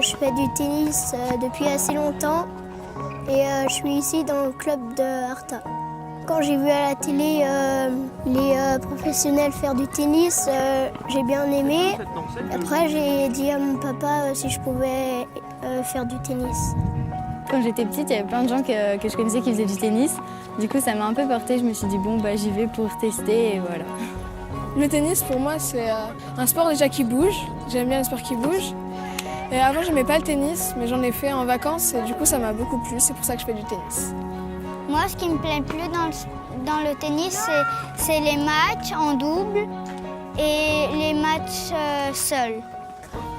Je fais du tennis depuis assez longtemps et je suis ici dans le club de Arta. Quand j'ai vu à la télé les professionnels faire du tennis, j'ai bien aimé. Après, j'ai dit à mon papa si je pouvais faire du tennis. Quand j'étais petite, il y avait plein de gens que je connaissais qui faisaient du tennis. Du coup, ça m'a un peu portée. Je me suis dit, bon, bah, j'y vais pour tester et voilà. Le tennis, pour moi, c'est un sport déjà qui bouge. J'aime bien les sports qui bougent. Et avant, j'aimais pas le tennis, mais j'en ai fait en vacances et du coup, ça m'a beaucoup plu. C'est pour ça que je fais du tennis. Moi, ce qui me plaît le plus dans le tennis, c'est les matchs en double et les matchs seuls.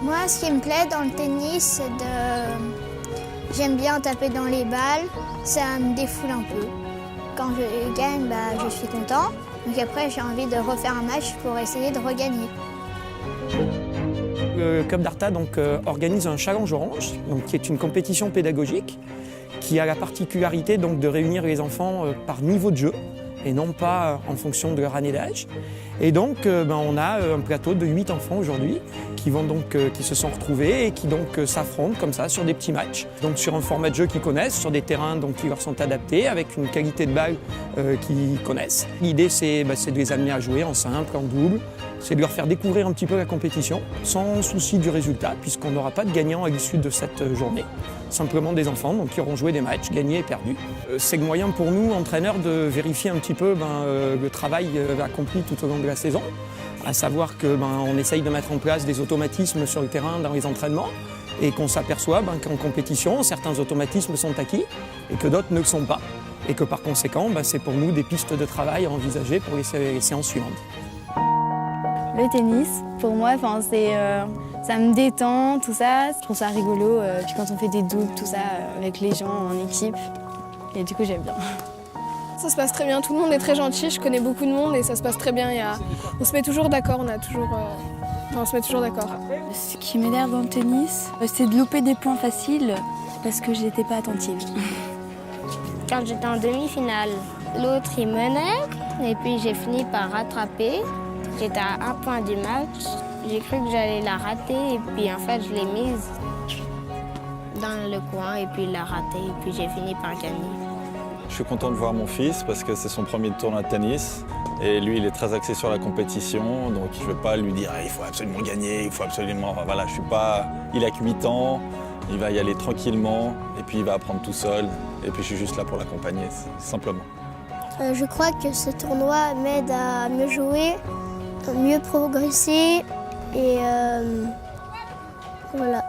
Moi, ce qui me plaît dans le tennis, c'est j'aime bien taper dans les balles, ça me défoule un peu. Quand je gagne, je suis content. Donc après, j'ai envie de refaire un match pour essayer de regagner. Le club d'Arta organise un Challenge Orange, qui est une compétition pédagogique qui a la particularité de réunir les enfants par niveau de jeu et non pas en fonction de leur année d'âge. Et donc, on a un plateau de 8 enfants aujourd'hui qui se sont retrouvés et qui s'affrontent comme ça sur des petits matchs. Donc sur un format de jeu qu'ils connaissent, sur des terrains qui leur sont adaptés, avec une qualité de balle qu'ils connaissent. L'idée, c'est de les amener à jouer en simple, en double. C'est de leur faire découvrir un petit peu la compétition, sans souci du résultat, puisqu'on n'aura pas de gagnant à l'issue de cette journée. Simplement des enfants qui auront joué des matchs, gagnés et perdus. C'est le moyen pour nous, entraîneurs, de vérifier un petit peu le travail accompli tout au long de la saison. À savoir qu'on essaye de mettre en place des automatismes sur le terrain dans les entraînements et qu'on s'aperçoit qu'en compétition, certains automatismes sont acquis et que d'autres ne le sont pas. Et que par conséquent, c'est pour nous des pistes de travail à envisager pour les séances suivantes. Le tennis, pour moi, ça me détend, tout ça. Je trouve ça rigolo. Puis quand on fait des doubles, tout ça, avec les gens en équipe. Et du coup, j'aime bien. Ça se passe très bien, tout le monde est très gentil, je connais beaucoup de monde et ça se passe très bien. On se met toujours d'accord, on se met toujours d'accord. Ce qui m'énerve dans le tennis, c'est de louper des points faciles parce que j'étais pas attentive. Quand j'étais en demi-finale, l'autre il menait et puis j'ai fini par rattraper. J'étais à 1 point du match, j'ai cru que j'allais la rater et puis en fait je l'ai mise dans le coin et puis il l'a ratée et puis j'ai fini par gagner. Je suis content de voir mon fils parce que c'est son premier tournoi de tennis et lui il est très axé sur la compétition, donc je ne vais pas lui dire il faut absolument gagner, il faut absolument... Voilà, je suis pas... Il a que 8 ans, il va y aller tranquillement et puis il va apprendre tout seul et puis je suis juste là pour l'accompagner, simplement. Je crois que ce tournoi m'aide à mieux jouer, à mieux progresser et voilà.